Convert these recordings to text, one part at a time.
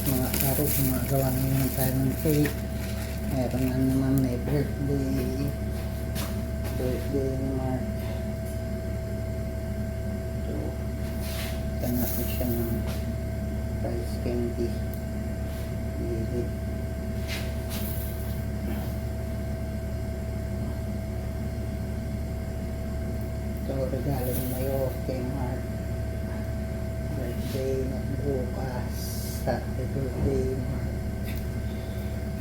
mga karo, gumagawa na naman tayo ng cake. Meron na naman may birthday ni Mark. So ito natin siya ng rice candy. Gilid. So regalo ni Mayo kay Mark. Birthday na bukas. Happy birthday, Mark.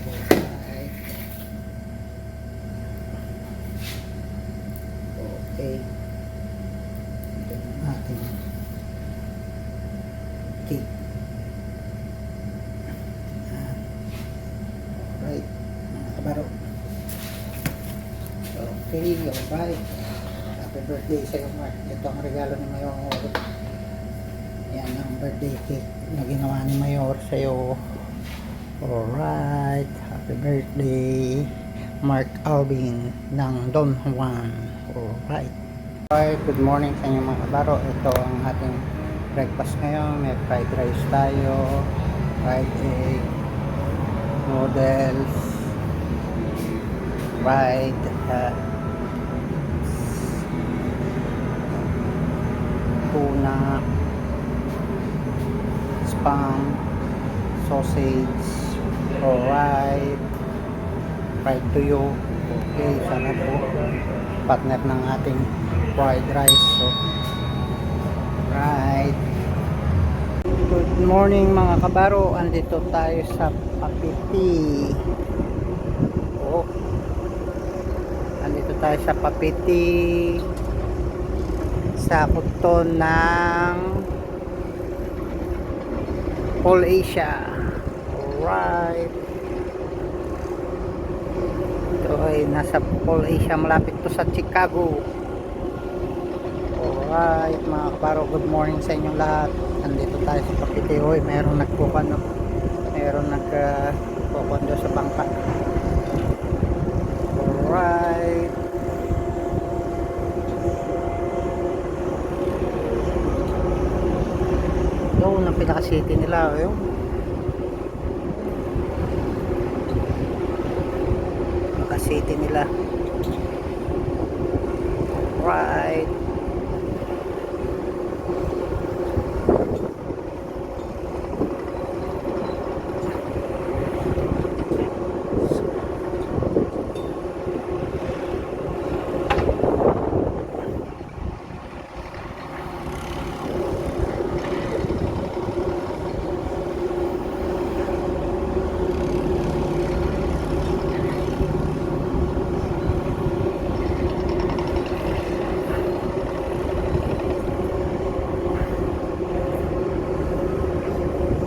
Alright. Okay. Ito yung ating cake. Alright. Mga kabaro. Okay, alright. Happy birthday sa'yo, Mark. Ito ang regalo ni Mayor. Yan ang birthday cake na ginawa ni Mayor sa'yo. Alright. Happy birthday, Mark Alvin ng Don Juan. Alright. Alright, good morning sa inyo mga kabaro. Ito ang ating breakfast ngayon. May fried rice tayo, fried egg, noodles, fried tuna, spam, sausage, alright, fried tuyo. Okay, sana po partner ng ating fried rice. So, right. Good morning mga kabaro. Andito tayo sa Papiti. Oh, andito tayo sa Papiti, sa kuton ng Paul Asia. Alright. Ito ay nasa Paul Asia, malapit to sa Chicago. Alright mga kabaro, good morning sa inyong lahat. Nandito tayo sa Papiti. Hoy, mayroong nagpukan, no? Mayroong nagpukan doon sa bangka. Alright. Yun ang pinaka-city nila. Yun. Pinaka-city nila. Right.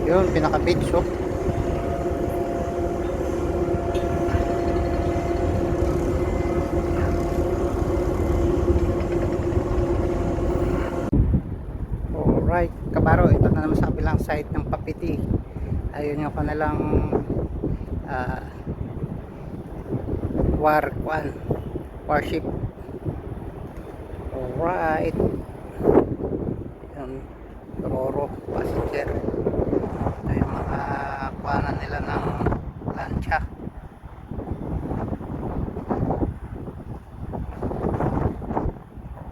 Yun, pinaka-beach, oh. Alright, kabaro, ito na naman sa kabilang side ng Papiti. Ayun yung kanilang warship. Alright. Yun, Roro, passenger. Ito yung mga kuhanan nila ng lancha.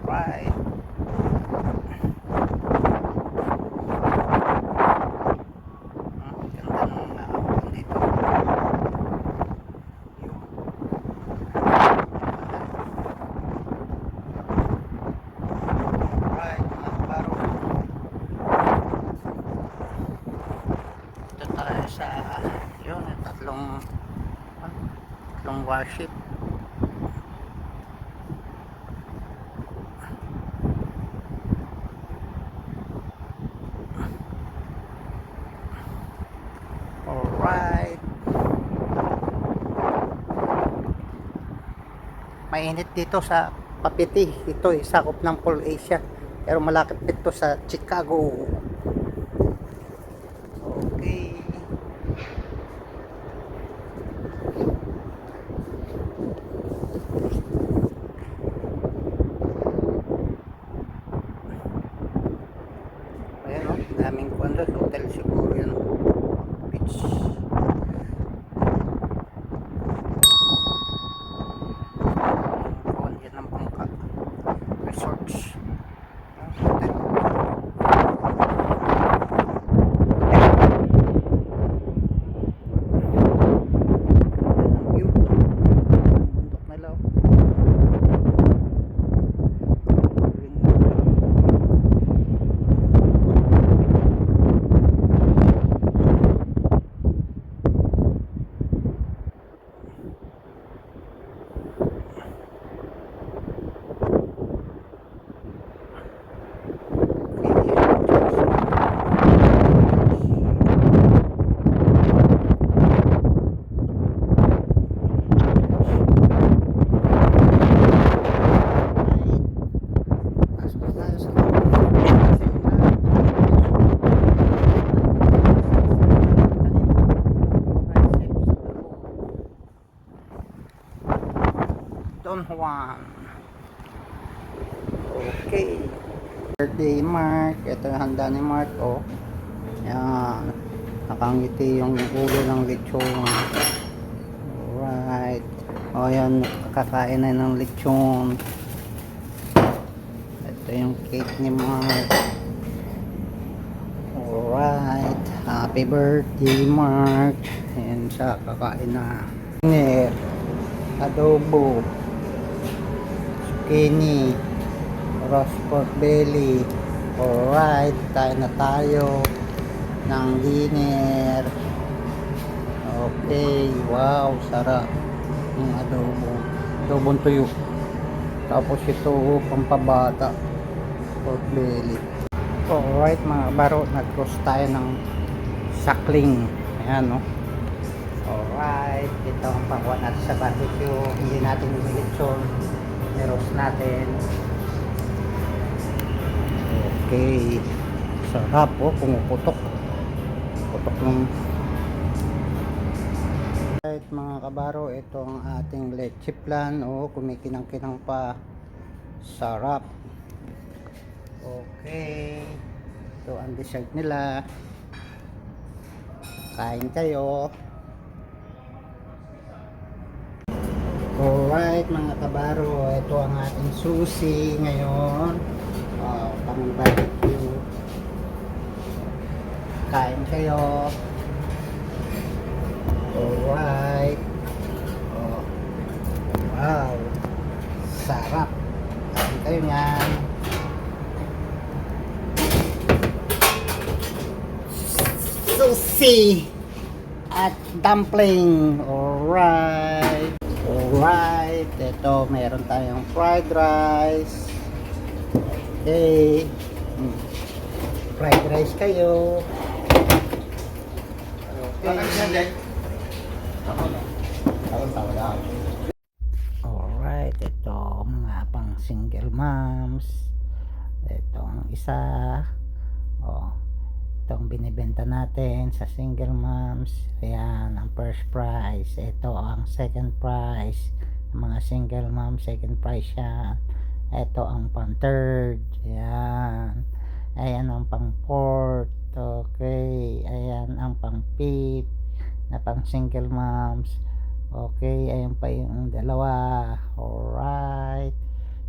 Right. Ganda ng dito. Right, mga kabaro. Ito tayo sa yun, tatlong warship. Alright. Mainit dito sa Papiti. Ito sakop ng Paul Asia. Pero malapit dito sa Chicago. Okay. Ayan o, daming kuwan doon. Hotel siguro yun. Don Juan. Okay. Birthday Mark. Ito yung handa ni Mark. Oh. Yan. Nakangiti yung ulo ng lechon. Alright. O yan. Kakain na ng lechon. Ito yung cake ni Mark. Alright. Happy birthday Mark. Ayan siya. Kakain na. Adobo. Zucchini. Roast pork belly. Alright, kain na tayo ng dinner. Okay, wow, sarap yung adobo. Adobong tuyo. Tapos ito, pampabata. Pork belly. Alright mga kabaro, nag-roast tayo ng sakling. Ayan, no? Alright, ito ang pangkuha natin sa barbecue. Hindi natin nilitsyon. Niroast natin. Okay. Sarap, oh, pumuputok. Putok ng... Alright mga kabaro, ito ang ating leche plan. Oh, kumikinang-kinang pa. Sarap. Okay. Ito ang dessert nila. Kain kayo. Alright mga kabaro, ito ang ating sushi ngayon. Pang barbecue. Kain kayo. Alright. Oh. Wow. Sarap. Kain kayo nyan. Sushi at dumpling. Alright. Alright, ito meron tayong fried rice. Okay. Fried rice kayo. Okay. Alright, ito mga pang single moms. Ito ang isa. Oh, itong binibenta natin sa single moms. Ayan ang first prize. Ito ang second prize. Mga single moms, second prize yan. Ito ang pang third. Ayan. Ayan ang pang fourth. Okay. Ayan ang pang fifth na pang single moms. Okay. Ayan pa yung dalawa. Alright.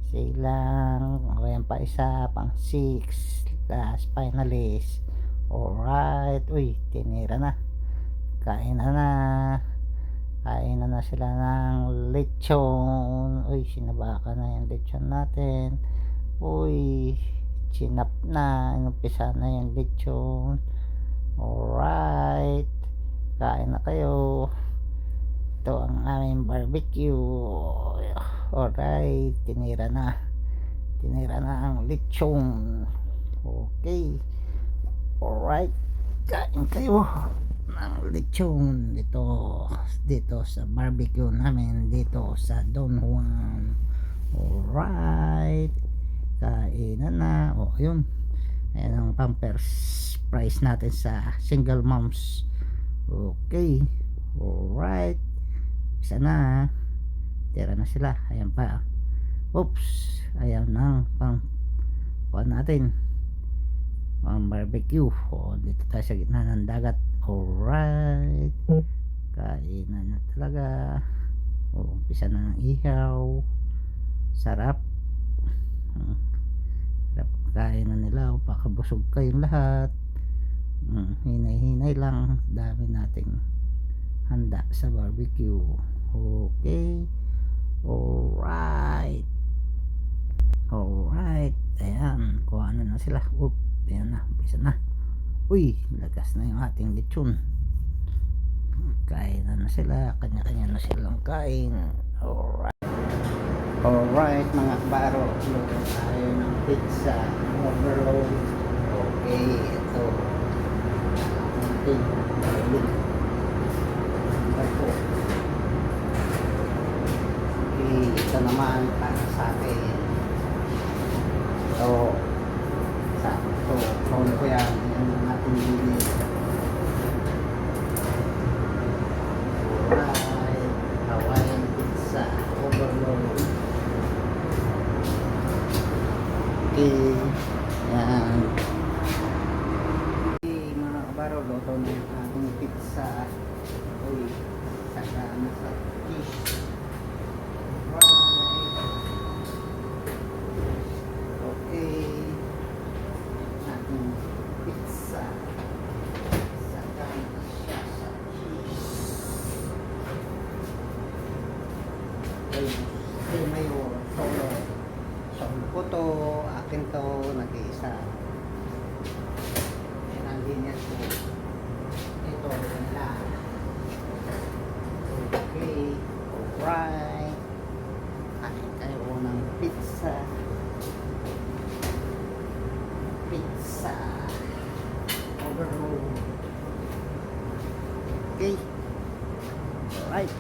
Silang. Ayan pa isa pang six. Last finalist. Alright. Uy, tinira na. Kain na sila ng lechon. Uy, sinabaka na yung lechon natin. Uy, chinap na. Inumpisa na yung lechon. Alright. Kain na kayo. Ito ang aming barbecue. Alright. Tinira na ang lechon. Okay. Alright. Kain kayo ng lechon dito sa barbecue namin dito sa Don Juan. Alright, kainan na. O yun, ayan ang pampers price natin sa single moms. Okay. Alright, isa na, tira na sila. Ayan pa, oops, ayan ang pang natin ang barbecue. O, dito tayo sa gitna ng dagat. Alright, kainan na talaga. O, umpisa na ng ihaw. Sarap. Sarap kain na nila. O, pakabusog kayong lahat. Hinay-hinay lang. Dami nating handa sa barbecue. Okay. Alright. Alright. Ayan, kuha na sila. Oop, ayan na, umpisa na. Uy, lagas na yung ating lechon. Kain na sila, kanya-kanya na silang kain. Alright. Alright mga kabaro, luto tayo ng pizza overload. Okay, ito ating garlic. Okay, ito naman para sa atin. Ito sakto, phone ko yan ang ating bili. Alright, Hawaiian pizza overload. pizza. Overload. Okay. Alright.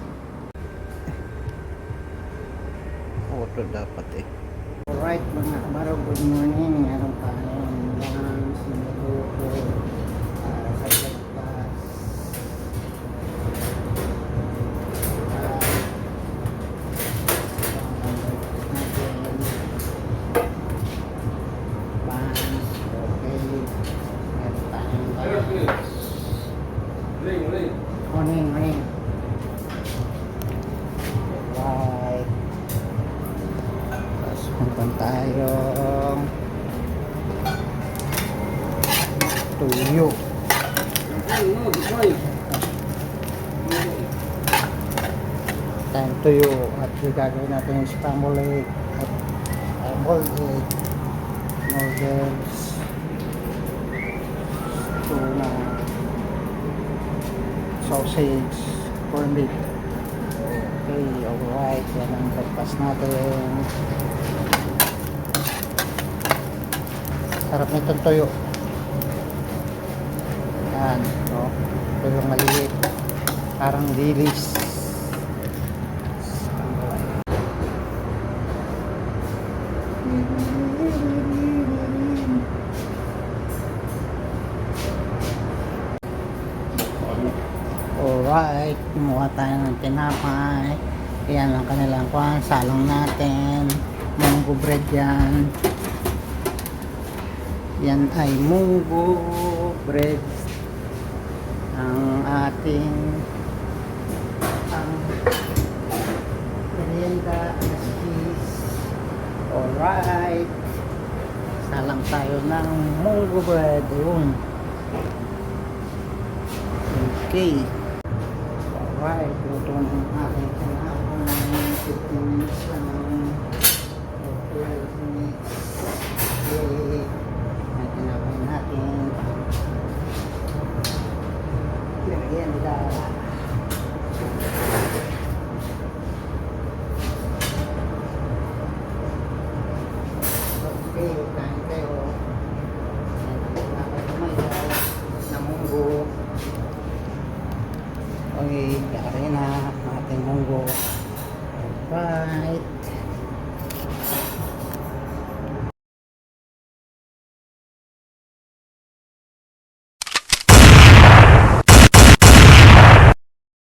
Auto dapat eh. Alright mga kabaro, good morning. Meron tayong lunch, niluto para sa breakfast. Morning. Right. Tapos puntan tayong tuyo. Tayong tuyo at gagawin natin yung scrambled egg at boiled egg, noodles, tuna, sausage, corned beef. Okay, alright. Yan ang breakfast natin. Sarap nitong tuyo. Yan, no? Tuyong maliliit. Parang dilis. Alright, kumuha tayo ng tinapay. Yan ang kanilang kwan, salong natin. Munggo bread yan. Yan ay munggo bread. Ang ating merienda is cheese. Alright. Salang tayo ng munggo bread. Yun. Okay. Alright, luto ng aking tinapay. 15 minutes lang. 12 minutes. Okay. Ang tinapay natin. Merienda. Okay, kain kayo. Tinapay tumayaw na munggo. Okay, kaya na ating munggo. Alright.